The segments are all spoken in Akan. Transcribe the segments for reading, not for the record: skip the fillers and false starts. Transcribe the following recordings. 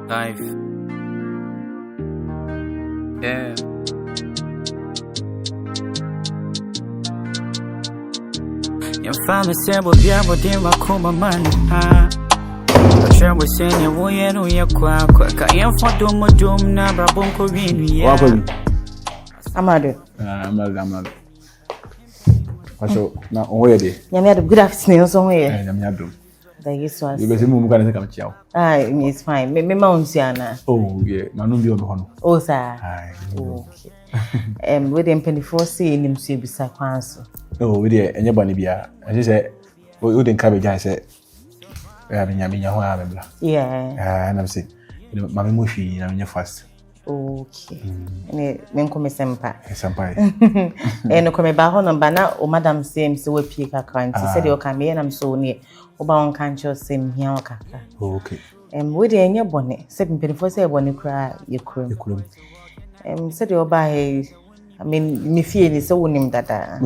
Life. Yeah. Your family said we'll be able to do my money. Share with saying we ain't on your quack. I am for doom number bunko in here. Amado. Amado. So now where they? Yami, good afternoon somewhere. Yami, that is what. You better move can come chow. Aye, it's fine. Me Mounsiana. Oh yeah, Manu be on the honor. Oh sir. Aye. Okay. With them 24 in him see bisa kwanso. Oh, we there anybody bia. I just say we didn't cabbage I said. Yeah. And I'm saying, Mammy Mushi, I'm your first. Okay. Men come sempa. Sempa. No come back on bana o madam same so we pick account. He said you come here and I'm so near. Oba on can't same here kaka. Okay. We dey anya bone. 724 say bone kra ye krum. Said you oba he I mean me fie ni so wonim dada.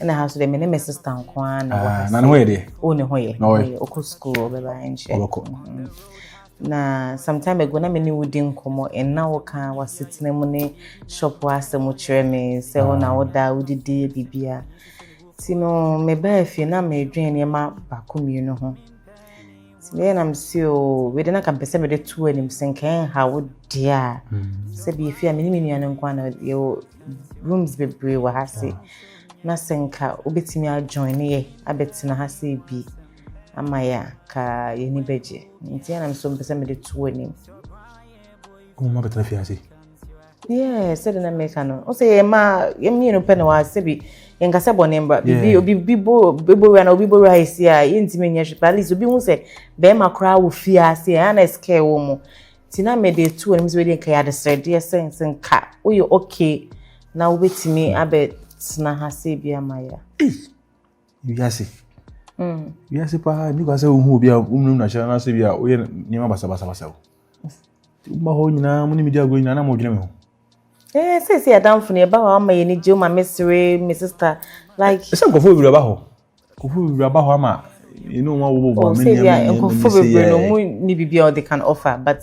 Na house dem me sister nkwa na na no dey o ne hoye okọ school be ba enche na sometime ago na me ni wudi nkomo na wo kan wa sitting mu ne shop wa asem kire me se ho na wo da wudi de bibia ti no me ba afie na me dwen ne ma ba komienu ho ti me na msio we de na kan pese me de tu anim senken ha wo dia se bi afie me ni nuanu nkwa na yo rooms bebre wa hase na senka obetimi a join ye abetina ha se bi amaya ka yeni beje nti na mso mpesa me de tu anim kuma betina fi ase said na make no o say ma yemni no pe na wa se bi yenka se bonemba bibo we na obibo ra isi a yentimi nya hwe police obi hu se be ma kra wo fi ase a na scare wo mu ti na me de tu anim so we de ka ya de srede senka o ye okay na obetimi abet na hase bia maya yasi yasi pa ni kwa se hu bia umnu na cha na se bia o ye ni ma basa o ma ho nyina mu ni media go nyina na mo dwene me ho say adamfo ne ba wa ma ye ni je ma mesre my sister like ese nkofo bi ba ho kofu bi ba ho ama inu wa wo me ni ya nkofo bi no mu ni bibia o they can offer but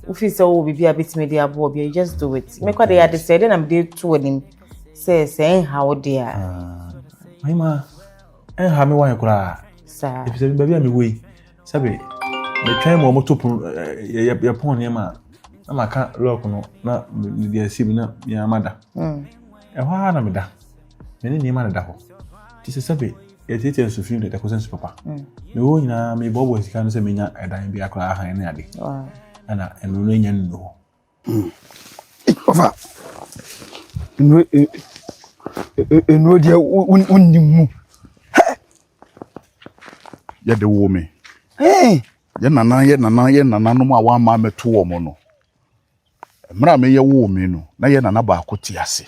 if you say o bibia betime dia abo bia you just do it me kwa they had said and I'm dey to him say how dear Mama ha me wan kura sir if say baby am we sabe me twan mo moto ya pon ne ma na maka lock no na dia sim na ya mada e ho na me da me ni ma na da ho ti se sabe e tete so film da ko sense papa me wo nyina me bobo sika no se me nya edan bi akura han ne ade ana enu no nya no papa eno dia unnimu ya de wo me ya nana no ma wa ma meto wo mo no mra me ye wo me no na ye nana ba akoti ase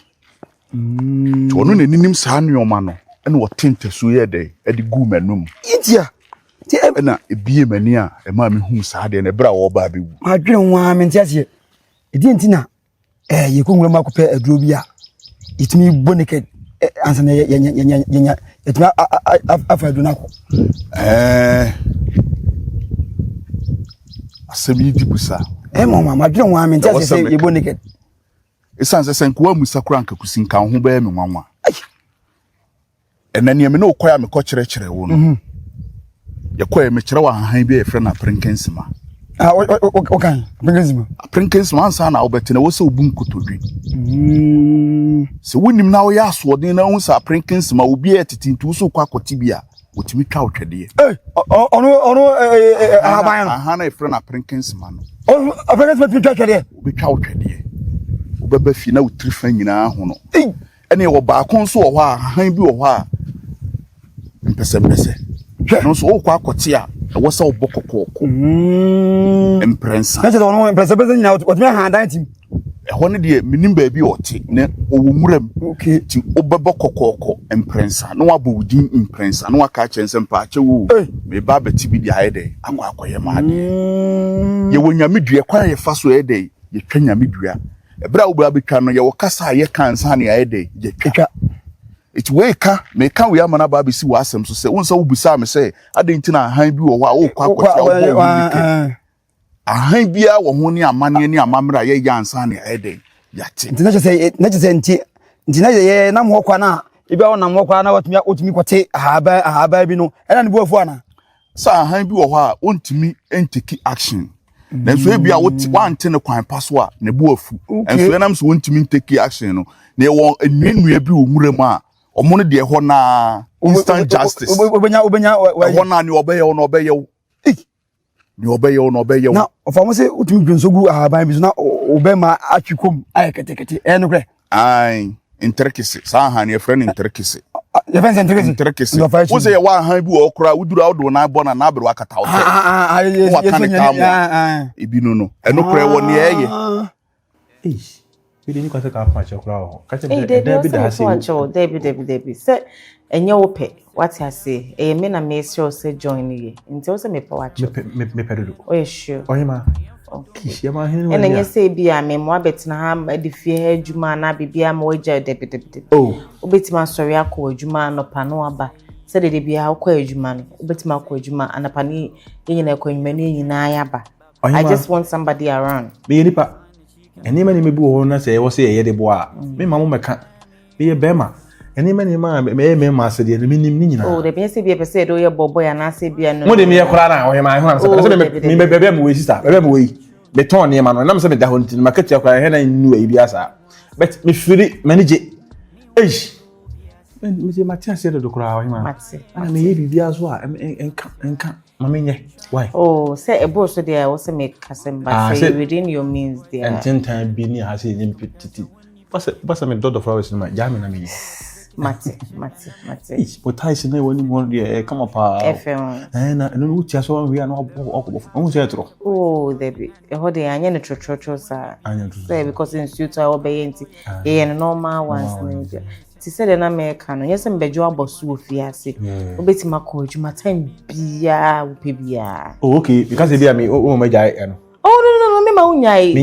to no nenim saa nneoma no ene wo tentesu ye de edi gu manum itia ti na ebie mani a e ma me hu saa de na bra wo ba be wu adwen wa me ntiase edi ntina ye konwura makope aduro bia itimi bonike ansa na yenya itimi afa dunako asemi di busa mama madwen wa me ntiase se ye bonike esanse senkuwa musa kura nka kusinka ho ba me nwanwa enani me no koya me ko kire wo no ye koya me kire wa han bi e frɛ na prinkensima okay prinkensima ansa na obetina wo se obu nkotodwi se wonim na wo ya asodin na wo sa prinkensima obi etitintu so kwa akoti bia otimi twa otwede ono aban aha na e frɛ na prinkensima no prinkensima twa otwede obi twa otwede obeba fi na otiri fa nyina ho no ene wo baako so wo ho a han bi wo ho a mpese no so wo kwa akoti a wo sa wo bokokoko imprensa na je ono imprensa beze nyina otimi ha dan tim ho ne de minim ba bi ote ne owo muram okay ti obeba kokoko imprensa no wabo wudin imprensa no waka kyensem pa ache wo me ba beti bi di ayede akwakoye ma ade ye wonyame dua kwa ye fa so ayede ye twanyame dua ebra wo ba betwa no ye wo kasa ye kansa ne ayede ye twetwa it we ka me ka we amana ba be si wo asem so se won sa wo busa me se ade ntina han bi wo ho a wo kwa ahan bia wo ho ne amane ne amamra ye yansa ne ede yate nti na chese nti na ye na mo kwa na ebi a na mo kwa na watumi kwate ahaba bi no era ne buafu ana sa ahan bi wo ho a ontimi entiki action na so ebia wante ne kwan paso a ne buafu enso enam so ontimi entiki action no na wo enwenu bi wo mura mu a omo ne de ho na instant justice obenya ho na ne obeye wo na obeye wo ni obeye wo na obeye wo na ofamo se utumi dwonsogu ahaba bi so na obema atwikom ayekete no kre ai interkisi sa ahan ne friend interkisi ya fence interkisi wo se ye wa ahan bi wo kra wudura wo do na bona na abere wakata wo ibi no eno kra wo ne eye we didn't quite a match of crowd. Debbie. Say, and your pay. What I say, a men and may show say join ye. Until some me watch me pedo. Oh, sure. Oh, ma. Okay. And then you say, be a memoir bet na ham by the fear Juma na be a more deputy. Oh, obit my story, I call Juma no panoaba. Said it be a quay Juman, obit my quay Juma and a pani in a coin many in Ayaba. I just want somebody around. Be nipa. Any man may be one say, was a yede bois. Me mamma can't be a bema. Any man may master the meaning. Oh, the best be a said, oh, your boy, and I say, be a no. What do you mean, or my hands? Me, baby, sister, baby, beton near man, and I'm saying that one to market your cry, and I knew a biasa. But me fully manage it. Eish. Mr. Matthias said to the crowd, I may be as well, and come. Why? Oh, say a boss there also make custom, but say within your means there. And 10 times being has a impetity. What's a dot of flowers in my jamming? I mean, Mate. But I say, when you want to come up, and I know just one we are not of. Oh, Debbie, a whole day, I know the say because in suit I obey and normal ones. She said an American, yes, and bejo abosu fiase. Obeti makoju matem bia upibia. Oh, okay, because they be me my guy. Oh, no, me ma unyai.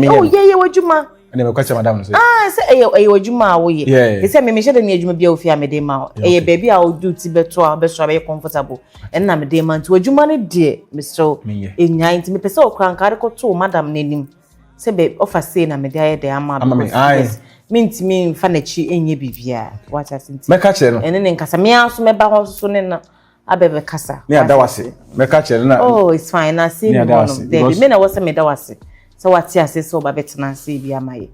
Oh, yeah, wajuma. And never question madam say. Say wajuma wo ye. They say me shede na ejuma bia ofia me dey ma. Baby I will do ti beto a be so be comfortable. And na me dey man to wajuma ne de Mr. Enyai nti me pese okran kare ko to madam nanim. Say be offer say na me dey dey ama. Minti me fanachi enye bibia what I think me catch no ene ne nkasa me aso me ba ho so ne na abebe kasa me adawase me catch na oh it's fine I see you one of them me na was me dawase so what you say so ba betena see bia mai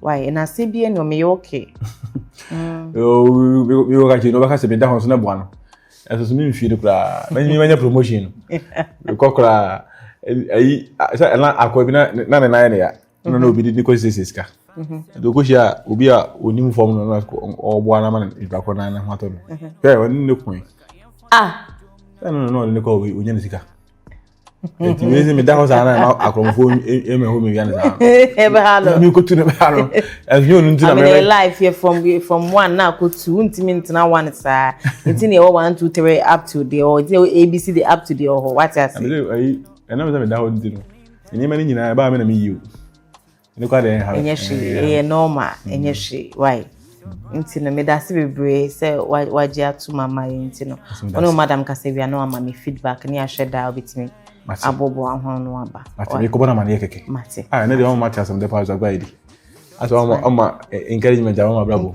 why and I see bia no me okay oh we go catch no ba kasa be da ho so na boa no eso so me mfi de kra me promotion we kokra ai say na akwa bi na ne ya no obi di ko sisiska do ko sha obi a onim form no na ogbo na man ibako na na hato no won ne kun no ne ko onya ne sika eti we me da ho sa na akromfo e me ho me wian sa e be halo mi ko tu ne be halo as you no ntina me life here from 1 now ko 2 ntimi ntina 1 sa enti ne 1 2 3 up to the or ABC the up to the or what I say ai na me da ho ntino ni mani nyina ba me na me yiu ni kwa de ha enye normal enye shi why nti no me da se bebre say waje atu mama nti no ono madam ka se bia no ama me feedback ni ahwe da obitimi abobo ahon no aba mate ko bona mane keke mate ne de on mate asem de pause agbaidi aso ama encouragement ama bravo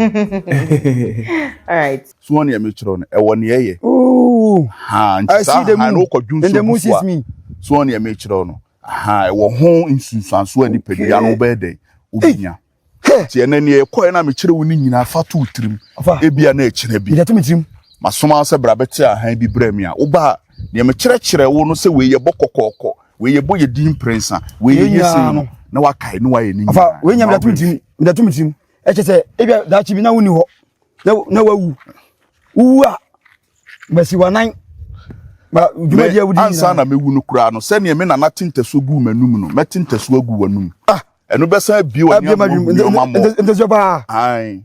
all right so one me chiro no e woni eye ha I see the no ko dwun and the moon sees me so one me chiro no e wo ho insunsanso ani padua no be de obinya ti enani e koy na me chire woni nyina fa to utrim ebia na e chire bi ida to mitrim masoma se brabete ahan bi brami a wo ba ne me chire wo no se we ye bokokoko we ye boye din prince we ye yesi no na wakai no waye ni afa we nya ida to mitrim e che se ebia da chi bi na woni ho na wawu wu a basi wanan ba djuma dia wudi ansa na mewu no kura no se ne me na natintaso gu manum no metintaso agu wanum eno besa bi woni amamo nteso ba ai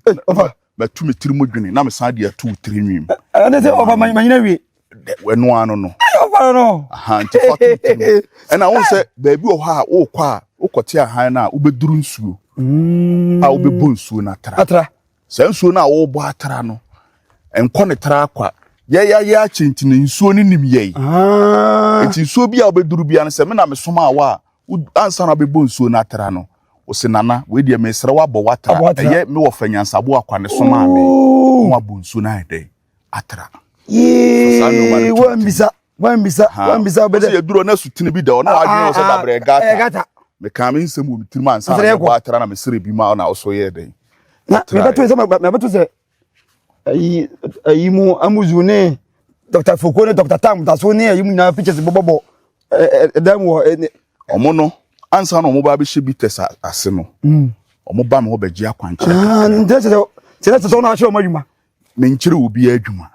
ba tu metiri modwene na me san dia tu tiri nwim ene se ofa manyina wi wenu ano no ofa no nti fatu ena won se ba bi o ha o kwa ukote ahan na ubeduru nsuo a ubebu nsuo na atra se nsuo na wo bo atra no enko ne tra kwa ya chintin nsuo ni nim yei eti nsuo bi a obeduru bia no se me na me soma wa ansa na bebo nsuo na atra no o se nana we de mesra wa bo watra eye me wo fanyansabo akwane so ma me wa bo nsuo na ede atra ye wambisa bede ye duro na sutine bi da na adwene o se dabre gata me ka me nsem wo mitirima ansa na bo atra na me sere bi ma na o so ye de na me beto se ayi mu amuzu ne Dr. Foucault ne Dr. Tam da so ne ayi mu na pictures bobobo edam wo omo no ansa na omo ba be hye tesa ase no omo ba me ho beji akwanche ndese so na ahye omo adwuma me nkyere obi adwuma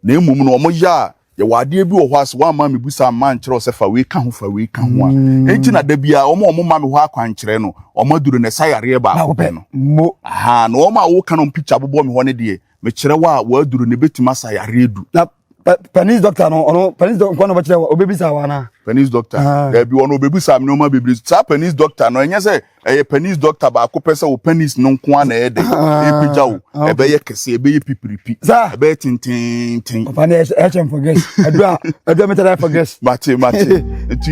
na emum no omo ya ye wade bi wo ho ase wa ma me busa ma nkyere se fa we ka ho a enti na da bia omo ma me ho akwankyere no omo duru ne sayare ba ko no aha na omo a wo ka no picture bobo me ho ne de me kyere wa duru ne betima sayare edu na Penis doctor no penis doctor no bachira obebisa wana penis doctor there be one obebisa me no ma bebri sa penis doctor no enye se penis doctor ba ko pese wo penis no nko ana e de e pija wo e be ye kese e be ye pipiripi e be tintin papa ne e forget adua metara forget mate enti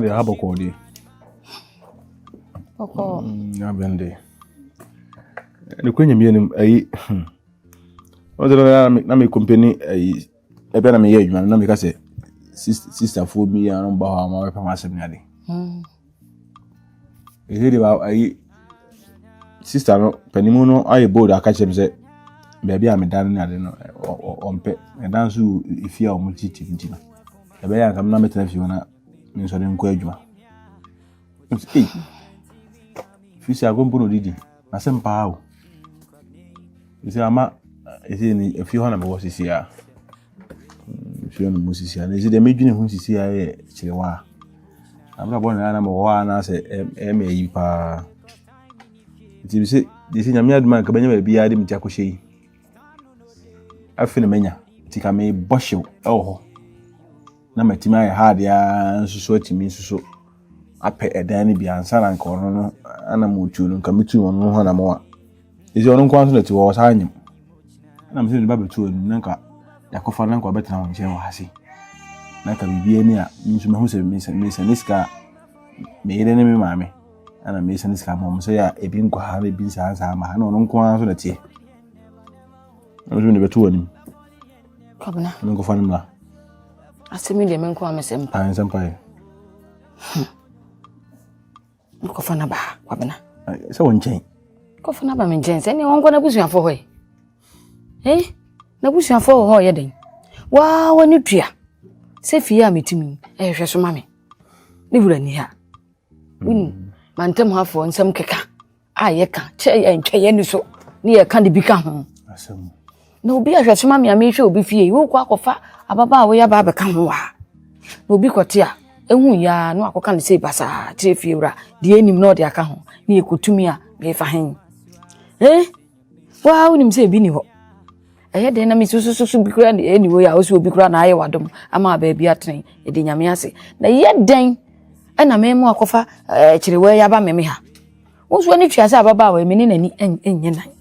de haboko di oko na bende le kwenye mieni ayi na me company ayi ebe na me ye adwuma na me ka se sister fo mi ya no ba ha ma we pa ma asem ade ehede ba ayi sister no panimu no ayi bold aka chem se baabi a me dan na ade no ompe me dan so ifia o mu titi ntima ebe ya kam na me tena fi na me so de nko adwuma fisi agombo no didi na se mpa o isi ama isi ni efi ho na me wo sisi a fi no mo sisi a isi de medwene ho sisi a ye kirewa abra bo na mo wa na se me yi pa iti bi se disi nyame aduma ka banya ba bia de mti akohye yi afi ne menya ti ka me boshew ho na matima ya hard ya nsuso atimi nsuso apɛ ɛdan ne bi ansa na nka ɔno no ana mo tuo no nka metu ɔno ho na mo a isi ɔno nko anso na ti wɔ sa anyim na mse ne ba betu ɔno na nka yakofa na nka ɔbɛtena ho nkyɛn wɔ hase na ka bibie ne a nso me ho sɛ me niska me yere ne me maame ana me sɛ niska mo sɛ ya ebi nkɔ ha na ebi nsa ansa ma na ɔno nko anso na tie na mse ne betu ɔnim kabna nko fa nimla asemi de men ko amesem pa nsempa ko fana ba kwabena se won chen ko fana ba men chen se ne won ko na busuafo ho na busuafo ho ye den wa woni tua se fie a metimi hwe so ma me ne wura ni ha mantem hafo nsem keka a ye ka che ntwe ye ni so ne ye ka de bi ka ho asem na obi hwe so ma me hwe obi fie wo ko akofa ababa wo ya ba be ka ho wa na obi kote a ehu ya no akoka ne sei basa tire fie wura de enim na ode aka ho ne ekotumi a me fa hen wa unim sei bi ni ho eye de na me sususu bi kura ne eni wo ya wo so obi kura na aye wadom ama ba bi atren e de nyame ase na ye den na me mu akofa kire we ya ba me ha wo so ni twa se ababa we me ni nani enye nan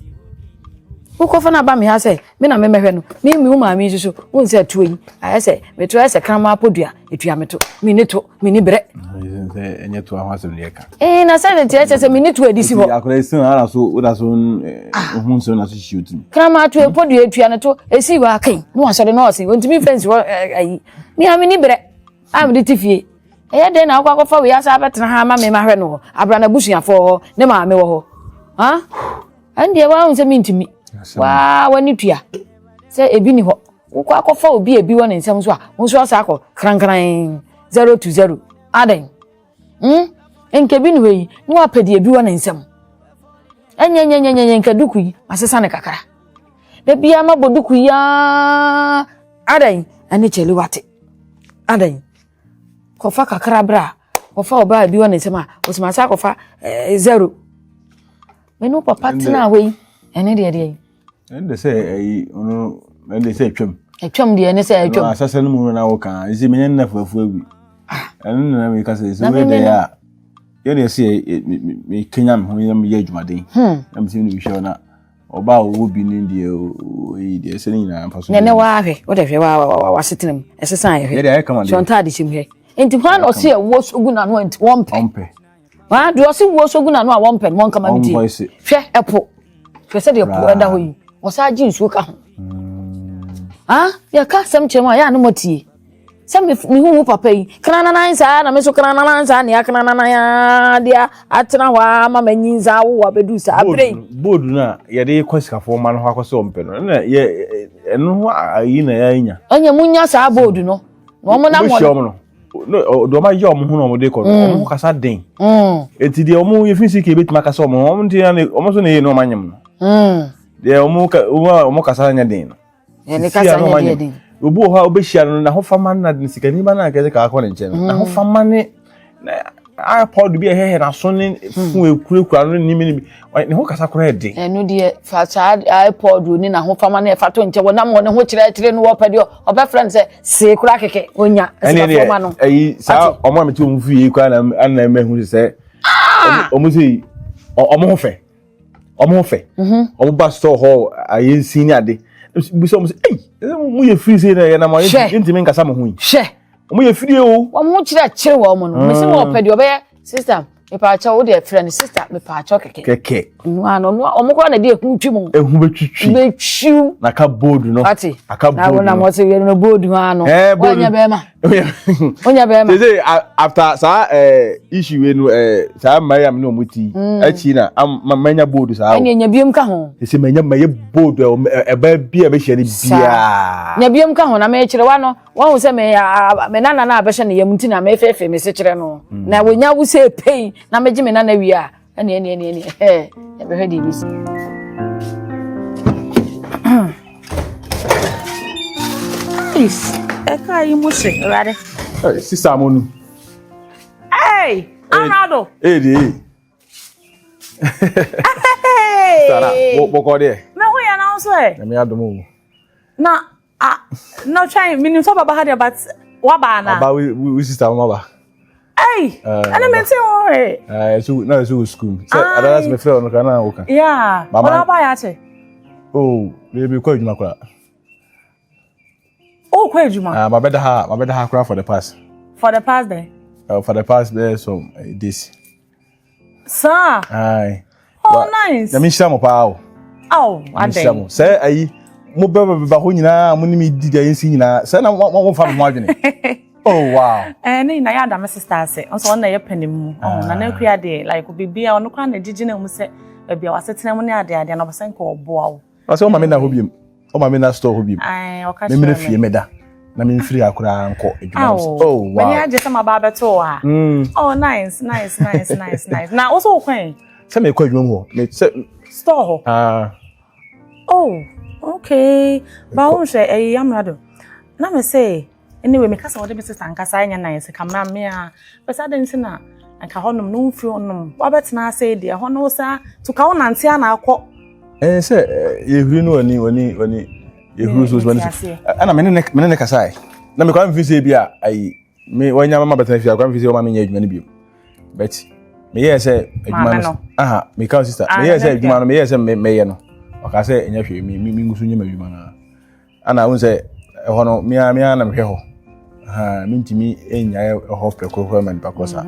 wo kofa na ba me ha se me na me mehwe no me mi wo ma me susu wo nse atuo yi aye se me to ase krama apodua etua me to me ni bre enye to ahwa sem ne ka na se ne tie se me ni to edisi ho akora isi ara so wo so ohun so na so shoot krama to apodua etua ne to esi wa kan no asore no osi wontimi friends wo ayi me ha me ni bre am de tifie eye de na akwa we asa abetena ha ma me mahwe no abra na busuafo ne ma me wo ho ha ande wa unse me ntimi wa wani tua se ebi ni ho wo akofa obi ebi wona nsem so a wo so asa akọ krankran 020 aden enke bi ni we ni wa pedi ebi wona nsem enyenyenyenyen nka duku yi asesa ne kakara da bia ma boduku ya aden ani cheli wate aden kofa kakara bra kofa oba ebi wona nsem a wo sima asa kofa 0 menu papa tina we ene de ende say ono ende say twam de ene say twam asasa no mu na wo kan isi menye na fafu awi ene na me ka say isi we de ya ye de say me kenyam ho ye adwumaden na me sim ni hwe na oba wo bi ni de ese ni na paso ne wa hwe wo de hwe wa setenem esesan ye hwe ye de ay come so nta de chim hwe enti hwan o se wo sogu na no enti wompe wa do o se wo sogu na no a wompe mon kama mti hwe epo hwe se de epo enda ho yi wo sa ji nsuo ka ho ya ka sem chema ya no motie sem mi hu papa yi kana na nsa na me so kana na nsa ne akana na ya dia atena wa mama nyinza wo abedu sa abre bodu na ye de kwasika fo ma no ho akose ompe no na ye eno ho ayi na ya nya onye munya sa bodu no no mo na mo no do ma ye omo hu no mo de ko omo kasa den enti de omo ye finsi ke betima kasa omo nti na omo so na ye no manyem no de omo kasa nya den no ene kasa nya den obu ho obehia no na ho fama na de sikani ba na ka ka akọ ne nche no na ho fama ne iPod bi ehe na so ne fu ekurekura no ni mi ne ho kasa kora ede enu de fa cha iPod ni na ho fama na fa to nche wona mo ne ho kire no wo pade oba friend se kura keke onya se fama no ayi sa omo ameti omu fu yi kwa na mehu se omu se omo ho fe omo ba store ho ayi sini ade biso mo say mu ye free say na ma ntimi nkasa mo hu yi mo ye free o wo mo kire wo mo no me se wo pede oba sister me pa cha wo de friend sister me pa cha keke no ano no o mo ko na de ehu twim ehu betwitwi na ka board no aka board na mo se ye no board ho ano onya be ma say after sa issue we no sa Mariam no muti achi na manya board sa anya biem ka ho se manya maye board e ba bia be hye ne bia nya biem ka ho na me kire wa no wo se me nana na abehye ne yamuti na me fefe me se kire no na wonya wo se pay na meji me nana wi a ene e be hwedi bi is eka yi musi rade sister monu hey Arnaldo di Sara boko de me hu ya na so na me adomo na no try minu so baba had but wa ba na baba we sister mama hey ana mente o so na so school so adara me feel no kana oka yeah baba ba ya che oh baby kwa ejuma kwa oh kwa ejuma my better ha kwa for the past there for the past there so this sir aye oh nice na mi shamo pa oh adem say ayi mo ba ho nyina mo ni mi di da yensi nyina say na wo fa mo adwene oh wow ne na ya da my sister say on na ye panim na na kuya de like bibia on kwa na gigi na mu say bia wasetena mu ne ade na obasan ko oboa wo ase o ma me na hobiem o ma me na store hobiem ai o ka me me fie meda na me free akura nko edwuma oh wow me ya je sama ba beto ha oh nice na also kwen se me kwa edwuma ho me store ho oh okay ba won hwe Amrado na me say anyway me kasa wode me sister nkasa anya nice kamra me a pesa den sina anka honum no mfi honum wabetena ase de hono sa to ka wonante ana akọ say yehuru no oni yehuru so wani ana me ne kasa na me kwa mfi say bia ai me wanya mama betena fi akwa mfi say o ma me nya adwuma ne bio but me ye say adwuma no aha me ka sister me ye say adwuma no me ye say me ye no o ka say enya hwe mi ngusu nya adwuma na ana won say hono mi na me hwe ho mintimi enya ho pekoko man pakosa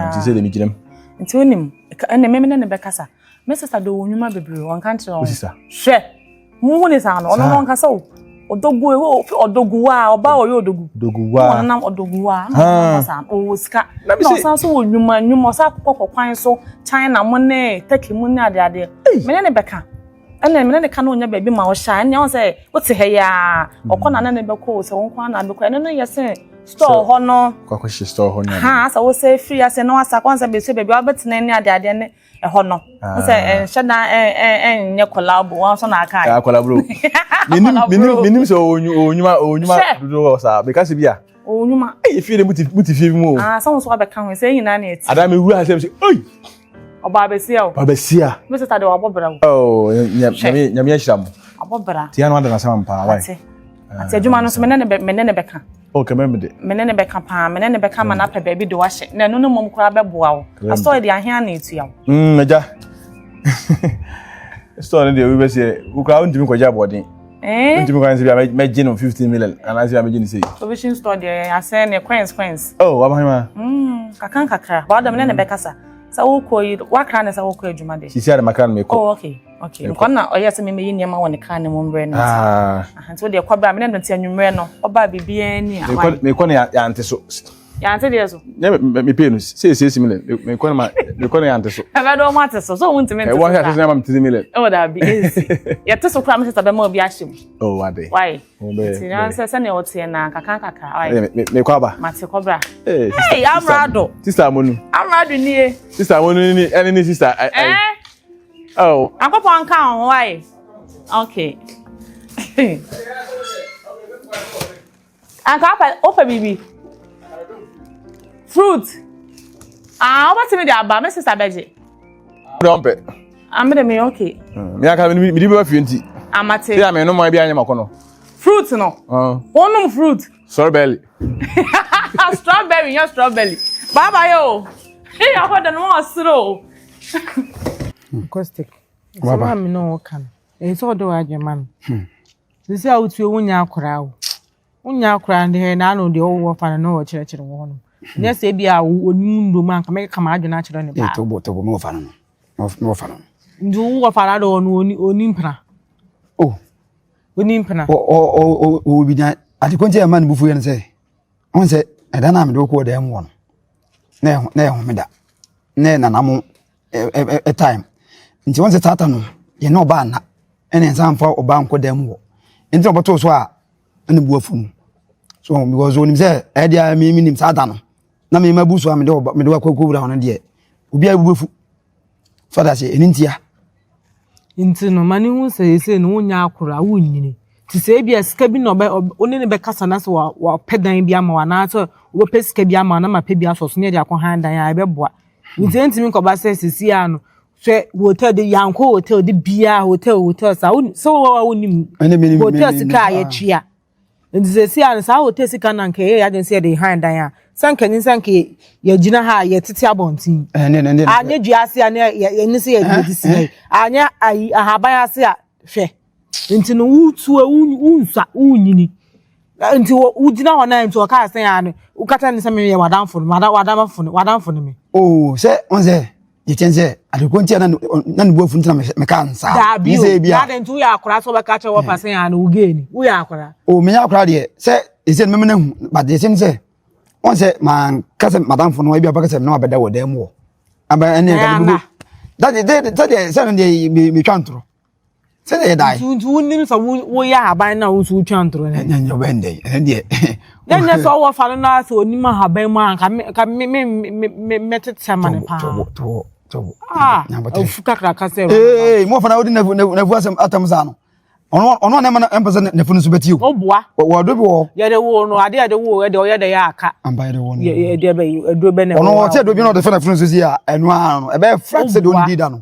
nti se de mi girem nti onim ene me ne bekasa me sister do wonwuma bebre won kan tro sister hwe mu ne sa no ono won kasa odogu odogu wa oba oyo odogu wa na odogu wa na sa o sika na sa so wonwuma sa kokokwan so China mo ne Turkey mo ne ade me ne beka ene me ne ka no nya baby ma o sha nya won say o te he ya okona na ne beko se won kwa na beko ene no yese store ho no kwa store ho nya ha sa wo say free ase no asa kwanza be se baby obetina ni ade ne e ho no say sheda nya collab won so na aka ya collab bro minim so onyuma do sa because bia onyuma e fi ne muti fi mu so so abeka ho say nyina na eti adam ewu ha say oi Babesia. Me sister de wabobra. Oh, nyame ahyiram. Abobra. Tia no adana sama mpa why? Ati adwuma no so me ne beka. Okay, me de. Me ne beka pa, me ne beka ma na pa baby de wahye. Na no mom kura beboa wo. Aso de ahia na etua wo. Meja. store no dey we be say we crowd ntimi ko jabodin ntimi ko say me gin 15 million and I say me gin say provision store there I say ne queens oh wabahima kakra ba dem ne be kasa sa wo koyi wakra ne sa wo koyi adwuma de she said makran me ko oh okay no na oya se me yi niam won kan ne mo mbre no so de kwaba me ne nti anwumre no oba bibia ni a me ko ne ya ante so ya ante de so me pay no say 6 million me ko ne ya ante so e ba do mo ante so won ti me e wa ya say na 3 million oh da bi easy ya te so kra me say be ma obi ahim oh wade why ti na say ne o tie na kakra why me kwaba mate kobra hey amrado sister amonu ni sister amonu ni any sister oh akopọ nka on why okay aka opa bibi fruit what me dey aba me sister beje don't pay amede me okay me aka me di be afi enti amate ya me no mo bia anya makono fruit no onum fruit strawberry strawberry baba yo hey akoda no osiro Caustic. Baba me no kan. E so do adweman. Sisi a utu wunya akora wo. Wunya akora de na no de wo fa no wo kire wo hono. Nya se bia onim ndo man ka me ka ma adwena kire ne ba. To bo me wo fa no. Me wo fa no. Ndu wo fa na do no oni mpra. Oh. Oni mpra. O bi na ati konje e man bufu ye ne se. On se e da na me do ko de em wo no. Na e ho me da. Na na mo a time. Nti won se tata no ye no ba na ene nsamfa oba nko dem wo nti oboto so a ene buafu no so because onim se e dia mi nim tata no na me mabu so a me de akokobura hono de obi a buafu so da se eni ntia nti no mani hu se no wonya akora wonyini ti se bia sika bi no oni ne be kasa na se wa pedan bi ama wa na so wo pe sika bi ama na ma pe bi aso so ne de akohandan ya be boa nti mi ko ba se sisi ano se hotel de yanko hotel de bia hotel sa so wonim hotel sika ya twia nti se si an sa hotel sika na nke ya den se de handan ya sanka ni sanke ya gina ha ya titi abontin anya duase anya ya ni se ya de si anya ahaban ase a hwe nti no wutu unsa unyini nti ugina hona nti o ka asen ya no ukata ni se me ya wadanfo no me oh se on se Jitenze alikontia na buafu ntina me kansa bize bia na ntu ya akora so baka che wo pasen ya na ugeni wo ya akora o me ya akora de se ese me menahu but de se on se man kase madam fo no bia baka se na abeda wo dem wo aba ene ka bubu that se de me twantro se de dai ntu nim so wo ya haban na wo su twantro ne nyo bende de then so wo fa na so onim haban mu an ka me tete mane pa ufuka krakase mo fa na wodi na fu asem atamza no ono na ma empesa na fu nso beti o boa wo do bi wo ye de wo no ade wo de o ye de ya aka amba de wo no ye de be edo be na ono te do bi no de fa na fu nso si a enu ano e be flex de on di da no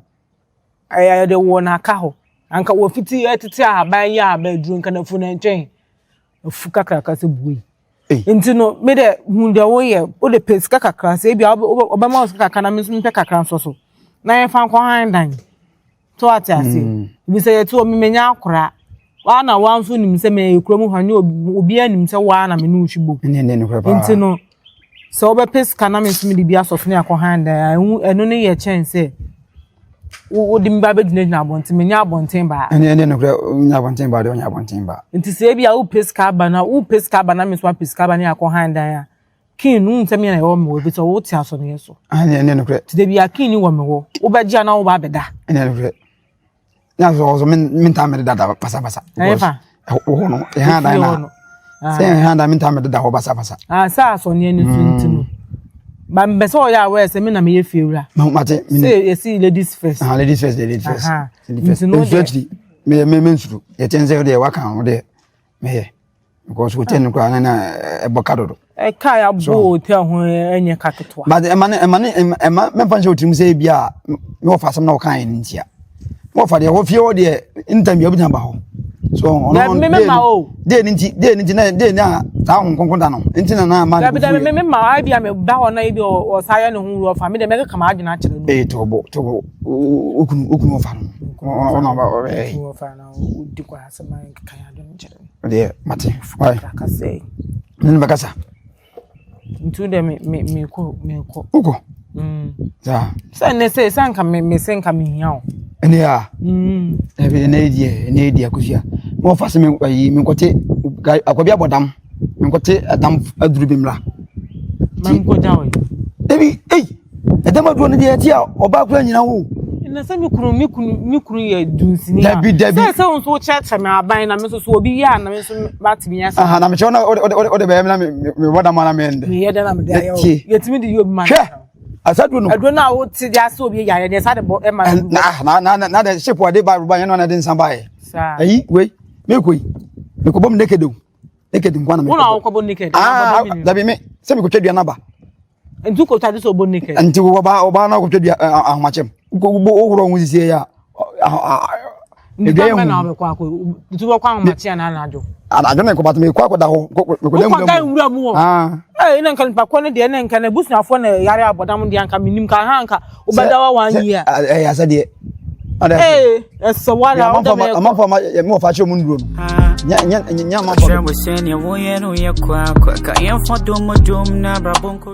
ye de wo na aka ho anka wo fiti etete ahaban ya ba duru nka na fu na nchen ufuka krakase buyi nti no me de hunde wo ye o de pesika kakra se bia obama o kakra na me so mpe kakra so na ye fan kwa handan to atase bi se ye to me menya akora wa na wa nso nim se me ekromu hwane obi anim se wa na me no hwibo nti no se obe pesika na me so me de bia so ne akwa handan eno ne ye chance wo di mba be dina abonten menya abonten ba ene no kra nya abonten ba de nya abonten ba nti se bia wo pesika ba na me so pesika ba ne akwa handan ya kin nu ntem na wo me wo bi so wo ti aso ne so ene no kra ti de bia kin ni wo me wo wo ba gia na wo ba beda ene no kra na so min ta me da pasa efa wo no e handan na se handan min ta me da wo pasa sa so ne ni tuntunu ba mbese o ya we se me na me ye fiewura mate say you see ladies first ladies first me nsuru ye tenze de waka ho de me because we ten kwa na ebokado e ka ya bo hotel ho enye kaketwa but me fanche otim say bia me wo fa sam na wo kan ni ntia wo fa de wo fie wo de interview bi ba ho so ono de ni na ta hon konkon da no enti na ma me ma bia me ba ho na bi o saya ne hu ro fa me de me ka ma adwena kire no to bo okunu wo fa no ona ba eh wo fa na udi kwa asema kan ya do njere de mate why ka say nini bakasa ntu de me ko uko ja sa ne say sanka me senka me hia o ene ya ebe ene die akufia mo fa se me ayi me kote akwabi abodam me kote adam aduru bimra man ko jawe ebi adam aduru ne de tia oba kura nyina wo na se mi kunu ye dunsini dabi se onso cheche me aban na me so obi ya na me so batimi ya aha na me chona o de be na me bodam na me ende me ye de na me de ye timi de yobi man asadu no ado na wo ti dia so obi ya de sa de e ma na de ship wade ba ruba no na de nsan bae ayi we me ko bom naked nkwa na me wona ko bom naked dabi me se me ko twadua na ba ntu ko tade so bom naked nti wo ba na ko twadua ahomachem ko ohuro hu sisie ya ndi ba na me kwa ko ntu wo kwa ahomachem na anajo na ko batme kwa da ho ko dem mu ina nkan pa ko ne de ne nkan busuafo na yare abodam de anka minim ka ha anka ubadawa wan yi asa de so wala mo fa che mu nduro nya ma Share with Senya, we no ye kwa ka yan for dum na brabon ko